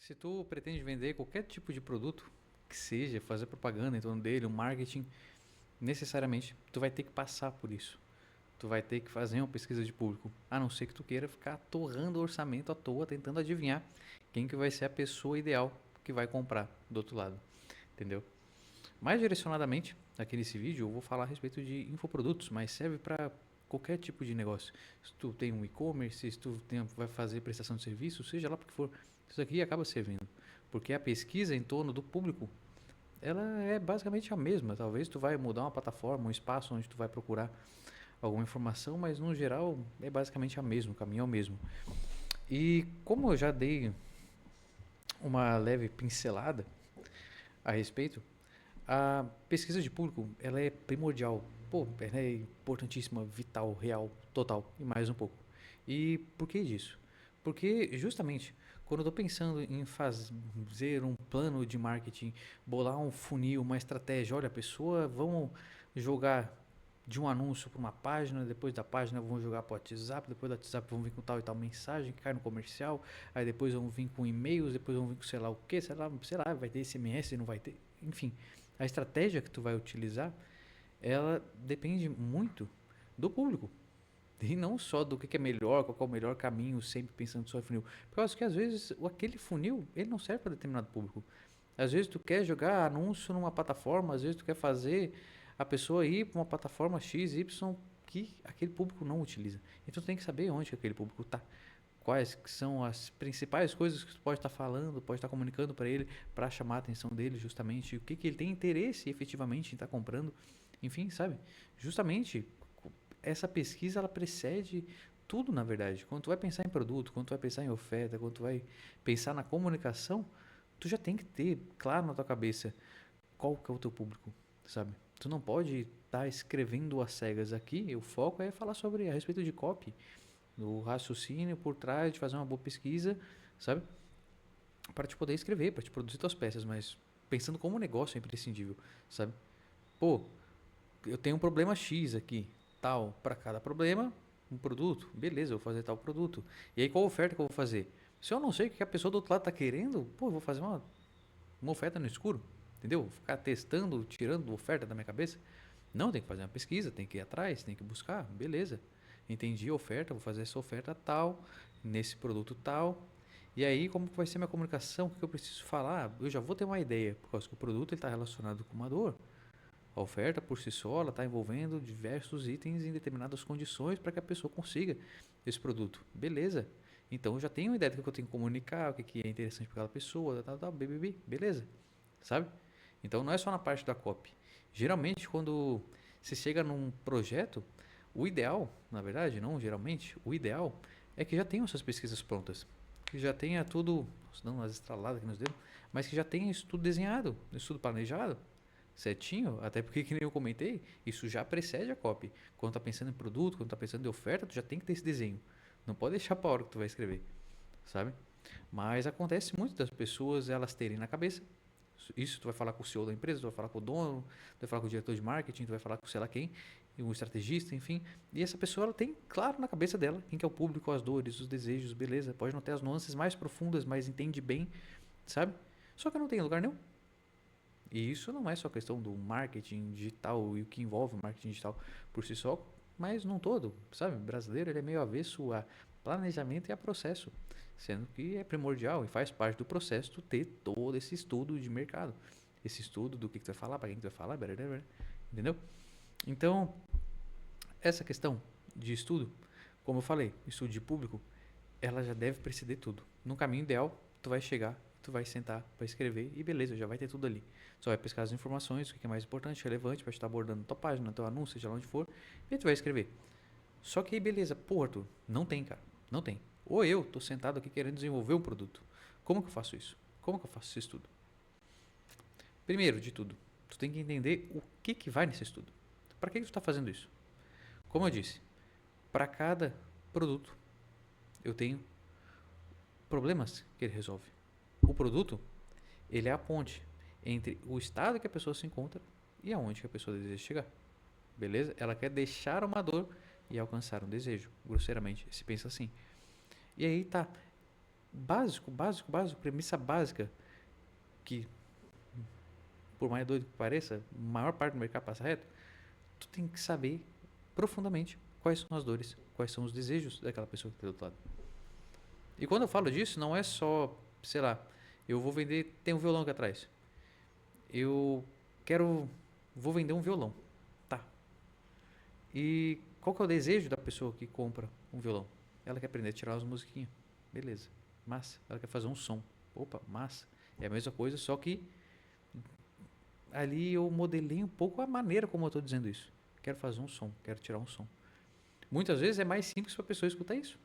Se tu pretende vender qualquer tipo de produto que seja, fazer propaganda em torno dele, um marketing, necessariamente tu vai ter que passar por isso. Tu vai ter que fazer uma pesquisa de público, a não ser que tu queira ficar torrando orçamento à toa, tentando adivinhar quem que vai ser a pessoa ideal que vai comprar do outro lado, entendeu? Mais direcionadamente, aqui nesse vídeo, eu vou falar a respeito de infoprodutos, mas serve para qualquer tipo de negócio. Se tu tem um e-commerce, se tu vai fazer prestação de serviço, seja lá porque for, isso aqui acaba servindo. Porque a pesquisa em torno do público, ela é basicamente a mesma. Talvez tu vai mudar uma plataforma, um espaço onde tu vai procurar alguma informação, mas no geral é basicamente a mesma, o caminho é o mesmo. E como eu já dei uma leve pincelada a respeito, a pesquisa de público, ela é primordial. Pô, ela é importantíssima, vital, real, total e mais um pouco. E por que disso? Porque justamente quando eu estou pensando em fazer um plano de marketing, bolar um funil, uma estratégia, olha, a pessoa, vamos jogar de um anúncio para uma página, depois da página vão jogar para o WhatsApp, depois do WhatsApp vão vir com tal e tal mensagem que cai no comercial, aí depois vão vir com e-mails, depois vão vir com sei lá o que, sei lá, vai ter SMS, não vai ter, enfim. A estratégia que tu vai utilizar, ela depende muito do público. E não só do que é melhor, qual é o melhor caminho, sempre pensando só em funil. Porque eu acho que às vezes aquele funil, ele não serve para determinado público. Às vezes tu quer jogar anúncio numa plataforma, às vezes tu quer fazer a pessoa ir para uma plataforma X, Y, que aquele público não utiliza. Então tu tem que saber onde que aquele público está. Quais que são as principais coisas que tu pode estar falando, pode estar comunicando para ele, para chamar a atenção dele justamente, o que, que ele tem interesse efetivamente em estar comprando, enfim, sabe? Justamente essa pesquisa ela precede tudo na verdade. Quando tu vai pensar em produto, quando tu vai pensar em oferta, quando tu vai pensar na comunicação, tu já tem que ter claro na tua cabeça qual que é o teu público, sabe? Tu não pode estar escrevendo às cegas aqui, o foco é falar sobre a respeito de copy, do raciocínio por trás de fazer uma boa pesquisa, sabe? Para te poder escrever, para te produzir tuas peças, mas pensando como negócio é imprescindível, sabe? Pô, eu tenho um problema X aqui, tal, para cada problema, um produto, beleza, eu vou fazer tal produto. E aí qual oferta que eu vou fazer? Se eu não sei o que a pessoa do outro lado está querendo, pô, eu vou fazer uma oferta no escuro, entendeu? Vou ficar testando, tirando oferta da minha cabeça. Não, tem que fazer uma pesquisa, tem que ir atrás, tem que buscar, beleza. Entendi a oferta, vou fazer essa oferta tal, nesse produto tal. E aí, como vai ser minha comunicação? O que eu preciso falar? Eu já vou ter uma ideia, por causa que o produto está relacionado com uma dor. A oferta por si só ela está envolvendo diversos itens em determinadas condições para que a pessoa consiga esse produto. Beleza. Então eu já tenho uma ideia do que eu tenho que comunicar, o que é interessante para aquela pessoa, tal, tal, BBB. Beleza. Sabe? Então não é só na parte da copy. Geralmente quando você chega num projeto, o ideal, na verdade, não geralmente, o ideal é que já tenham essas pesquisas prontas. Que já tenha tudo, não umas estraladas aqui nos dedos, mas que já tenha isso tudo desenhado, isso tudo planejado, certinho, até porque, que nem eu comentei, isso já precede a copy. Quando tá pensando em produto, quando tá pensando em oferta, tu já tem que ter esse desenho. Não pode deixar para a hora que tu vai escrever, sabe? Mas acontece muito das pessoas elas terem na cabeça, isso tu vai falar com o CEO da empresa, tu vai falar com o dono, tu vai falar com o diretor de marketing, tu vai falar com sei lá quem, um estrategista, enfim. E essa pessoa ela tem claro na cabeça dela quem que é o público, as dores, os desejos, beleza. Pode não ter as nuances mais profundas, mas entende bem, sabe? Só que não tem lugar nenhum. E isso não é só questão do marketing digital e o que envolve o marketing digital por si só, mas num todo, sabe? O brasileiro ele é meio avesso a planejamento e a processo, sendo que é primordial e faz parte do processo tu ter todo esse estudo de mercado, esse estudo do que tu vai falar, para quem tu vai falar, blá, blá, blá, entendeu? Então, essa questão de estudo, como eu falei, estudo de público, ela já deve preceder tudo. No caminho ideal, tu vai chegar, tu vai sentar, vai escrever e beleza, já vai ter tudo ali. Só vai pescar as informações, o que é mais importante, relevante, vai estar abordando tua página, teu anúncio, seja lá onde for, e tu vai escrever. Só que aí beleza, pô, Arthur, não tem, cara, não tem. Ou eu tô sentado aqui querendo desenvolver um produto. Como que eu faço isso? Como que eu faço esse estudo? Primeiro de tudo, tu tem que entender o que vai nesse estudo. Para que tu está fazendo isso? Como eu disse, para cada produto eu tenho problemas que ele resolve. O produto, ele é a ponte entre o estado que a pessoa se encontra e aonde que a pessoa deseja chegar. Beleza? Ela quer deixar uma dor e alcançar um desejo. Grosseiramente, se pensa assim. E aí tá. básico, premissa básica, que por mais doido que pareça, a maior parte do mercado passa reto, tu tem que saber profundamente quais são as dores, quais são os desejos daquela pessoa que está do outro lado. E quando eu falo disso, não é só, sei lá, eu vou vender, tem um violão aqui atrás. Eu quero, vou vender um violão. Tá. E qual que é o desejo da pessoa que compra um violão? Ela quer aprender a tirar as musiquinhas. Beleza. Massa. Ela quer fazer um som. Opa, massa. É a mesma coisa, só que ali eu modelei um pouco a maneira como eu estou dizendo isso. Quero fazer um som, quero tirar um som. Muitas vezes é mais simples para a pessoa escutar isso.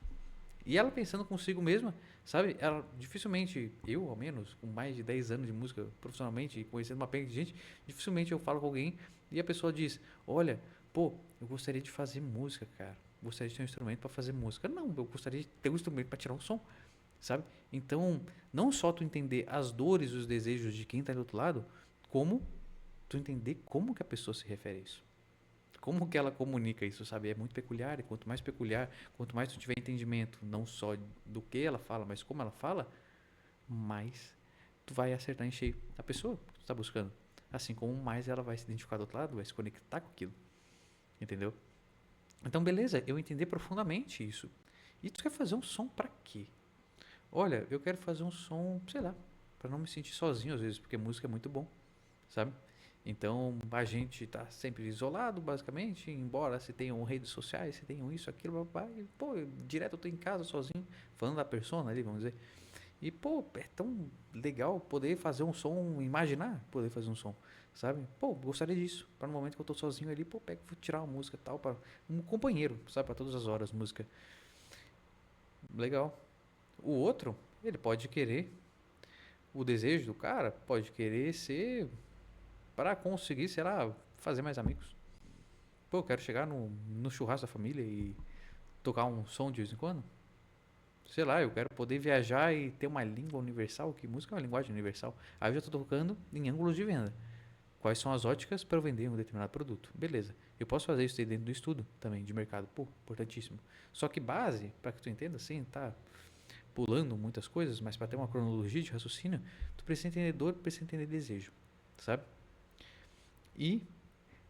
E ela pensando consigo mesma, sabe? Ela dificilmente, eu ao menos, com mais de 10 anos de música profissionalmente, e conhecendo uma penca de gente, dificilmente eu falo com alguém e a pessoa diz: Olha, pô, eu gostaria de fazer música, cara. Gostaria de ter um instrumento para fazer música. Não, eu gostaria de ter um instrumento para tirar um som, sabe? Então, não só tu entender as dores e os desejos de quem está do outro lado, como tu entender como que a pessoa se refere a isso. Como que ela comunica isso, sabe? É muito peculiar, quanto mais tu tiver entendimento, não só do que ela fala, mas como ela fala, mais tu vai acertar em cheio a pessoa que tu está buscando. Assim como mais ela vai se identificar do outro lado, vai se conectar com aquilo, entendeu? Então, beleza, eu entendi profundamente isso. E tu quer fazer um som pra quê? Olha, eu quero fazer um som, sei lá, pra não me sentir sozinho às vezes, porque música é muito bom, sabe? Então a gente está sempre isolado, basicamente, embora se tenham redes sociais, se tenham isso, aquilo, e, pô, direto eu tô em casa sozinho, falando da persona ali, vamos dizer. E, pô, é tão legal poder fazer um som, imaginar poder fazer um som, sabe? Pô, gostaria disso, para no momento que eu tô sozinho ali, pô, pego, vou tirar uma música e tal, para um companheiro, sabe? Para todas as horas, música. Legal. O outro, ele pode querer, o desejo do cara pode querer ser para conseguir, sei lá, fazer mais amigos. Pô, eu quero chegar no churrasco da família e tocar um som de vez em quando. Sei lá, eu quero poder viajar e ter uma língua universal, que música é uma linguagem universal. Aí eu já estou tocando em ângulos de venda. Quais são as óticas para eu vender um determinado produto? Beleza. Eu posso fazer isso dentro do estudo também de mercado. Pô, importantíssimo. Só que base, para que tu entenda assim, tá pulando muitas coisas, mas para ter uma cronologia de raciocínio, tu precisa entender dor, precisa entender desejo, sabe? E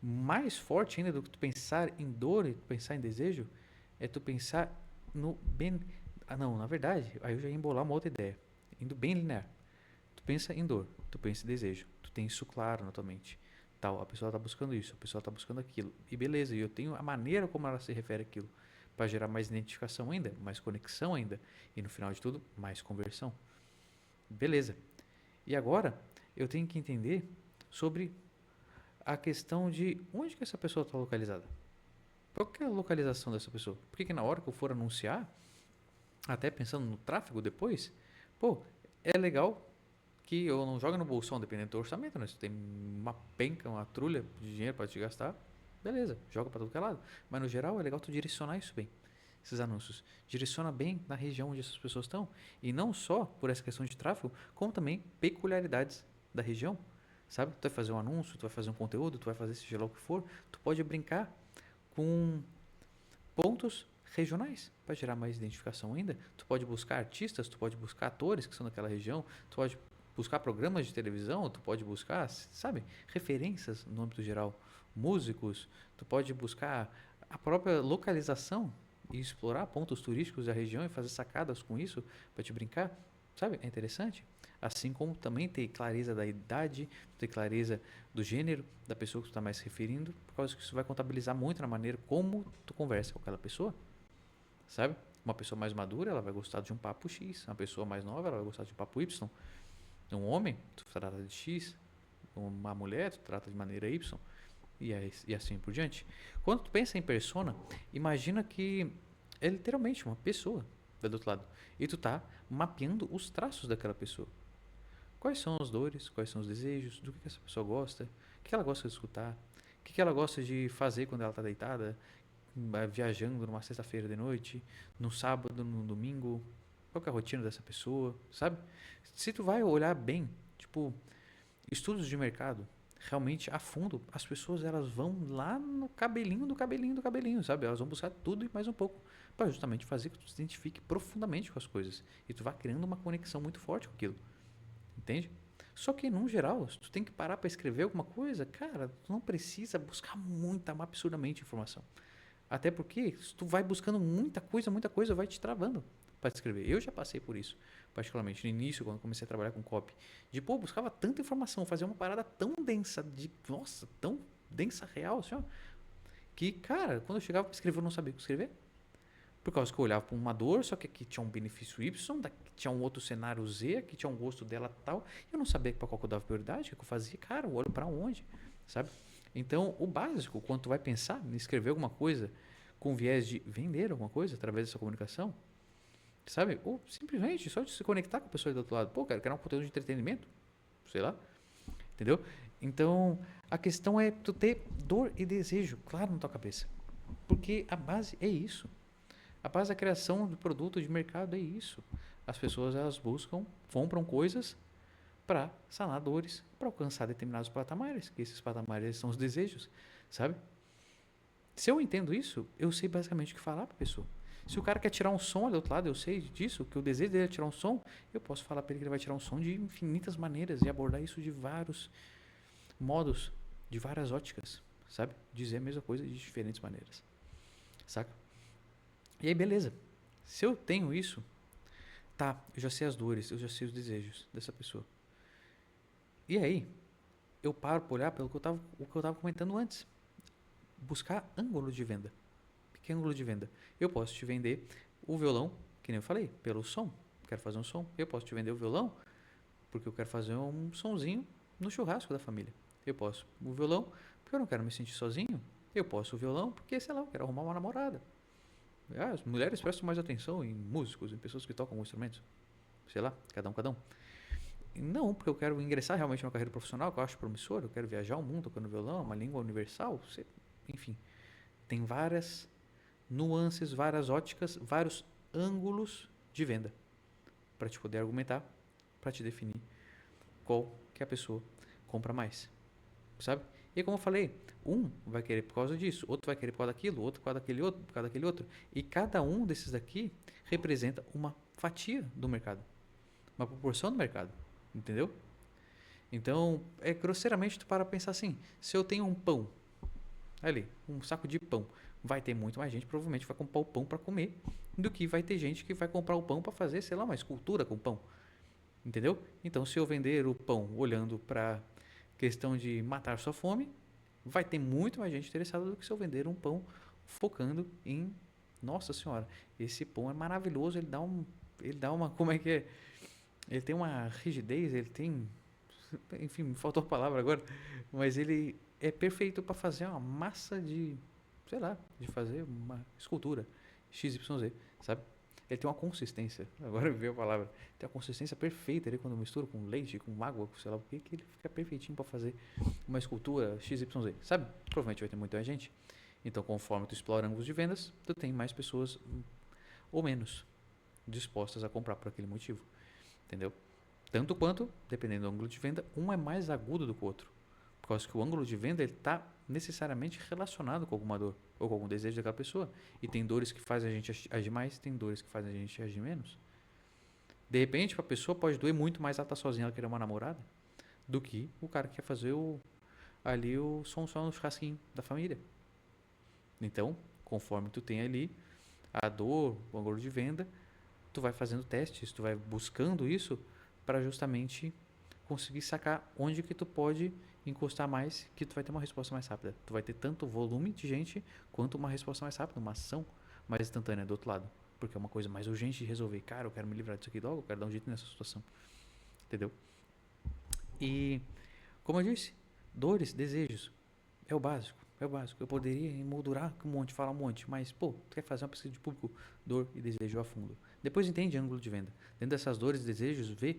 mais forte ainda do que tu pensar em dor e tu pensar em desejo, é tu pensar no bem. Ah, não, na verdade, aí eu já ia embolar uma outra ideia. Indo bem linear. Tu pensa em dor, tu pensa em desejo, tu tem isso claro na tua mente. Tal, a pessoa está buscando isso, a pessoa está buscando aquilo. E beleza, e eu tenho a maneira como ela se refere àquilo, para gerar mais identificação ainda, mais conexão ainda, e no final de tudo, mais conversão. Beleza. E agora, eu tenho que entender sobre a questão de onde que essa pessoa está localizada. Qual que é a localização dessa pessoa? Por que na hora que eu for anunciar, até pensando no tráfego depois, pô, é legal que eu não jogue no bolsão, dependendo do orçamento, né? Se tem uma penca, uma trulha de dinheiro para te gastar, beleza, joga para todo que é lado. Mas no geral é legal tu direcionar isso bem, esses anúncios. Direciona bem na região onde essas pessoas estão. E não só por essa questão de tráfego, como também peculiaridades da região. Sabe? Tu vai fazer um anúncio, tu vai fazer um conteúdo, tu vai fazer seja lá o que for, tu pode brincar com pontos regionais para gerar mais identificação ainda. Tu pode buscar artistas, tu pode buscar atores que são daquela região, tu pode buscar programas de televisão, tu pode buscar, sabe, referências no âmbito geral, músicos, tu pode buscar a própria localização e explorar pontos turísticos da região e fazer sacadas com isso para te brincar, sabe? É interessante. Assim como também ter clareza da idade, ter clareza do gênero da pessoa que tu está mais se referindo, por causa que isso vai contabilizar muito na maneira como tu conversa com aquela pessoa, sabe? Uma pessoa mais madura, ela vai gostar de um papo X, uma pessoa mais nova, ela vai gostar de um papo Y. Um homem, tu trata de X, uma mulher, tu trata de maneira Y, e assim por diante. Quando tu pensa em persona, imagina que é literalmente uma pessoa do outro lado, e tu tá mapeando os traços daquela pessoa. Quais são as dores, quais são os desejos, do que essa pessoa gosta, o que ela gosta de escutar, o que ela gosta de fazer quando ela está deitada, viajando numa sexta-feira de noite, no sábado, no domingo, qual que é a rotina dessa pessoa, sabe? Se tu vai olhar bem, tipo, estudos de mercado, realmente a fundo, as pessoas elas vão lá no cabelinho do cabelinho do cabelinho, sabe? Elas vão buscar tudo e mais um pouco para justamente fazer que tu se identifique profundamente com as coisas e tu vá criando uma conexão muito forte com aquilo, entende? Só que, no geral, se tu tem que parar para escrever alguma coisa, cara, tu não precisa buscar muita, absurdamente informação. Até porque, se tu vai buscando muita coisa vai te travando para escrever. Eu já passei por isso, particularmente no início, quando comecei a trabalhar com copy. De, pô, buscava tanta informação, fazia uma parada tão densa, nossa, tão densa real, assim, ó, que, cara, quando eu chegava para escrever, eu não sabia o que escrever. Por causa que eu olhava para uma dor, só que aqui tinha um benefício Y, daqui tinha um outro cenário Z, aqui tinha um gosto dela tal. Eu não sabia para qual que eu dava prioridade, o que eu fazia. Cara, eu olho para onde, sabe? Então, o básico, quando tu vai pensar em escrever alguma coisa com viés de vender alguma coisa através dessa comunicação, sabe? Ou simplesmente só de se conectar com a pessoa do outro lado. Pô, quero criar um conteúdo de entretenimento, sei lá, entendeu? Então, a questão é tu ter dor e desejo claro na tua cabeça. Porque a base é isso. A base da criação do produto de mercado é isso. As pessoas elas buscam, compram coisas para sanar dores, para alcançar determinados patamares, que esses patamares são os desejos, sabe? Se eu entendo isso, eu sei basicamente o que falar para a pessoa. Se o cara quer tirar um som ali do outro lado, eu sei disso, que o desejo dele é tirar um som, eu posso falar para ele que ele vai tirar um som de infinitas maneiras e abordar isso de vários modos, de várias óticas, sabe? Dizer a mesma coisa de diferentes maneiras, saca? E aí, beleza. Se eu tenho isso, tá, eu já sei as dores, eu já sei os desejos dessa pessoa. E aí, eu paro para olhar pelo que o que eu tava comentando antes. Buscar ângulo de venda. Que ângulo de venda? Eu posso te vender o violão, que nem eu falei, pelo som. Quero fazer um som. Eu posso te vender o violão porque eu quero fazer um sonzinho no churrasco da família. Eu posso o violão porque eu não quero me sentir sozinho. Eu posso o violão porque, sei lá, eu quero arrumar uma namorada. As mulheres prestam mais atenção em músicos, em pessoas que tocam instrumentos. Sei lá, cada um, cada um. Não, porque eu quero ingressar realmente numa carreira profissional que eu acho promissora, eu quero viajar o mundo tocando violão, uma língua universal, enfim. Tem várias nuances, várias óticas, vários ângulos de venda para te poder argumentar, para te definir qual que a pessoa compra mais, sabe? E como eu falei, um vai querer por causa disso, outro vai querer por causa daquilo, outro por causa daquele outro, por causa daquele outro. E cada um desses daqui representa uma fatia do mercado, uma proporção do mercado, entendeu? Então, é grosseiramente tu para pensar assim, se eu tenho um pão ali, um saco de pão, vai ter muito mais gente provavelmente vai comprar o pão para comer do que vai ter gente que vai comprar o pão para fazer, sei lá, uma escultura com pão, entendeu? Então, se eu vender o pão olhando para questão de matar sua fome, vai ter muito mais gente interessada do que se eu vender um pão focando em, nossa senhora, esse pão é maravilhoso, ele dá uma, como é que é? Ele tem uma rigidez, ele tem, enfim, me faltou a palavra agora, mas ele é perfeito para fazer uma massa de, sei lá, de fazer uma escultura XYZ, sabe? Ele tem uma consistência, agora veio a palavra, tem uma consistência perfeita ali quando mistura com leite, com água, sei lá o que, que ele fica perfeitinho para fazer uma escultura XYZ, sabe? Provavelmente vai ter muita gente. Então, conforme tu explora ângulos de vendas, tu tem mais pessoas ou menos dispostas a comprar por aquele motivo, entendeu? Tanto quanto, dependendo do ângulo de venda, um é mais agudo do que o outro. Por causa que o ângulo de venda está necessariamente relacionado com alguma dor ou com algum desejo daquela pessoa. E tem dores que fazem a gente agir mais, tem dores que fazem a gente agir menos. De repente, para a pessoa pode doer muito mais ela estar sozinha, ela querer uma namorada, do que o cara que quer fazer ali o som no churrasquinho da família. Então, conforme tu tem ali a dor, o ângulo de venda, tu vai fazendo testes, tu vai buscando isso para justamente conseguir sacar onde que tu pode encostar mais, que tu vai ter uma resposta mais rápida. Tu vai ter tanto volume de gente quanto uma resposta mais rápida, uma ação mais instantânea do outro lado. Porque é uma coisa mais urgente de resolver. Cara, eu quero me livrar disso aqui logo, eu quero dar um jeito nessa situação. Entendeu? E, como eu disse, dores, desejos, é o básico. É o básico. Eu poderia emoldurar um monte, falar um monte, mas, pô, tu quer fazer uma pesquisa de público, dor e desejo a fundo. Depois entende ângulo de venda. Dentro dessas dores e desejos, vê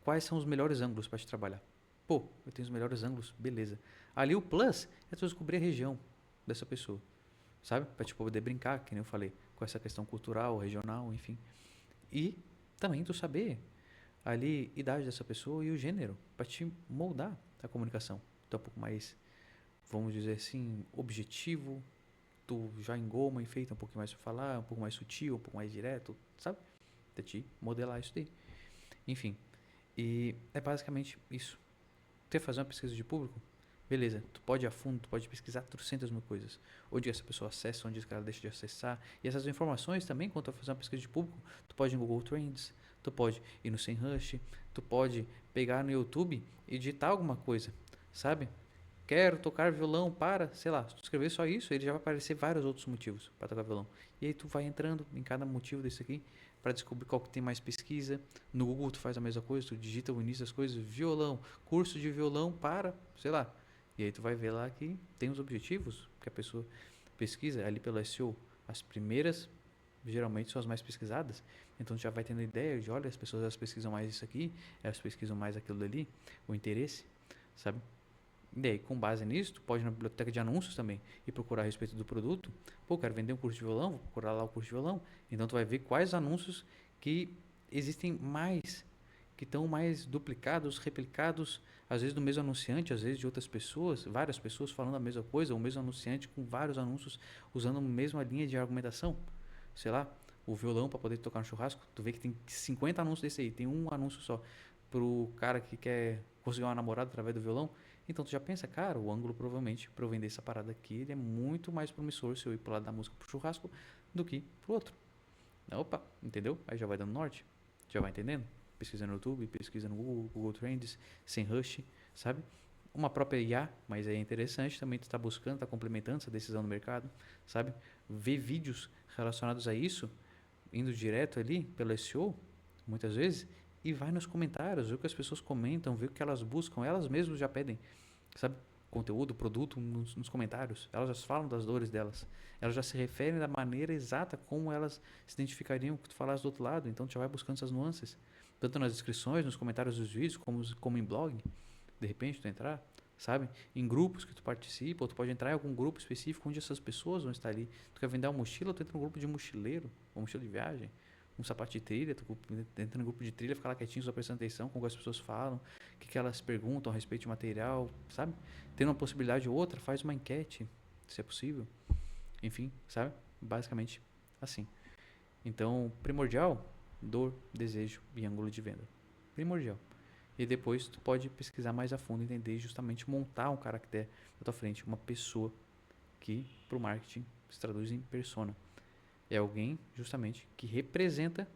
quais são os melhores ângulos para te trabalhar. Pô, eu tenho os melhores ângulos, beleza. Ali o plus é tu descobrir a região dessa pessoa, sabe? Para te poder brincar, que nem eu falei, com essa questão cultural, regional, enfim. E também tu saber ali idade dessa pessoa e o gênero, para te moldar a comunicação. tu é um pouco mais, vamos dizer assim, objetivo, tu já engoma, enfeita um pouquinho mais pra falar, um pouco mais sutil, um pouco mais direto, sabe? De ti modelar isso daí. Enfim, e é basicamente isso. Tu quer fazer uma pesquisa de público? Beleza, tu pode ir a fundo, tu pode pesquisar 300 mil coisas. Onde essa pessoa acessa, onde ela deixa de acessar. E essas informações também, quando tu vai fazer uma pesquisa de público, tu pode ir no Google Trends, tu pode ir no SEMrush, tu pode pegar no YouTube e digitar alguma coisa, sabe? Quero tocar violão para, sei lá, se tu escrever só isso, ele já vai aparecer vários outros motivos para tocar violão. E aí tu vai entrando em cada motivo desse aqui para descobrir qual que tem mais pesquisa. No Google tu faz a mesma coisa, tu digita o início das coisas, violão, curso de violão para, sei lá. E aí tu vai ver lá que tem os objetivos que a pessoa pesquisa ali pelo SEO. As primeiras geralmente são as mais pesquisadas. Então tu já vai tendo ideia de, olha, as pessoas elas pesquisam mais isso aqui, elas pesquisam mais aquilo dali, o interesse, sabe? E aí, com base nisso, tu pode ir na biblioteca de anúncios também e procurar a respeito do produto. Pô, quero vender um curso de violão, vou procurar lá o curso de violão. Então, tu vai ver quais anúncios que existem mais, que estão mais duplicados, replicados, às vezes do mesmo anunciante, às vezes de outras pessoas, várias pessoas falando a mesma coisa, ou o mesmo anunciante com vários anúncios usando a mesma linha de argumentação. Sei lá, o violão para poder tocar no churrasco, tu vê que tem 50 anúncios desse aí, tem um anúncio só pro cara que quer conseguir uma namorada através do violão. Então tu já pensa, cara, o ângulo provavelmente para eu vender essa parada aqui, ele é muito mais promissor se eu ir pro lado da música pro churrasco do que pro outro. Opa, entendeu? Aí já vai dando norte, já vai entendendo? Pesquisa no YouTube, pesquisa no Google, Google Trends, SEMrush, sabe? Uma própria IA, mas é interessante também tu tá buscando, tá complementando essa decisão no mercado, sabe? Ver vídeos relacionados a isso, indo direto ali pelo SEO, muitas vezes, e vai nos comentários, vê o que as pessoas comentam, vê o que elas buscam, elas mesmas já pedem, sabe? Conteúdo, produto nos comentários. Elas já falam das dores delas. Elas já se referem da maneira exata como elas se identificariam com o que tu falasse do outro lado. Então tu já vai buscando essas nuances. Tanto nas descrições, nos comentários dos vídeos, como em blog. De repente tu entrar, sabe? Em grupos que tu participa, ou tu pode entrar em algum grupo específico onde essas pessoas vão estar ali. Tu quer vender uma mochila, tu entra no grupo de mochileiro, uma mochila de viagem, um sapato de trilha, tu entra no grupo de trilha, fica lá quietinho, só prestando atenção com o que as pessoas falam, o que elas perguntam a respeito de material, sabe? Tendo uma possibilidade ou outra, faz uma enquete, se é possível. Enfim, sabe? Basicamente assim. Então, primordial, dor, desejo e ângulo de venda. Primordial. E depois tu pode pesquisar mais a fundo, entender justamente montar um caractere na tua frente, uma pessoa que para o marketing se traduz em persona. É alguém justamente que representa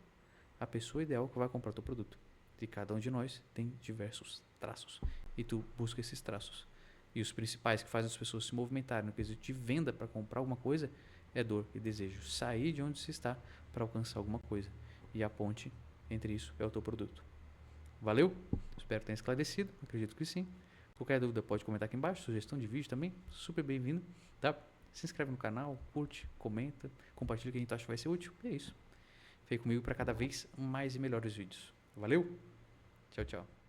a pessoa ideal que vai comprar o teu produto. E cada um de nós tem diversos traços. E tu busca esses traços. E os principais que fazem as pessoas se movimentarem no quesito de venda para comprar alguma coisa é dor e desejo. Sair de onde se está para alcançar alguma coisa. E a ponte entre isso é o teu produto. Valeu? Espero que tenha esclarecido. Acredito que sim. Qualquer dúvida pode comentar aqui embaixo. Sugestão de vídeo também. Super bem-vindo. Tá? Se inscreve no canal, curte, comenta, compartilha o que a gente acha que vai ser útil. E é isso. Fique comigo para cada vez mais e melhores vídeos. Valeu? Tchau, tchau.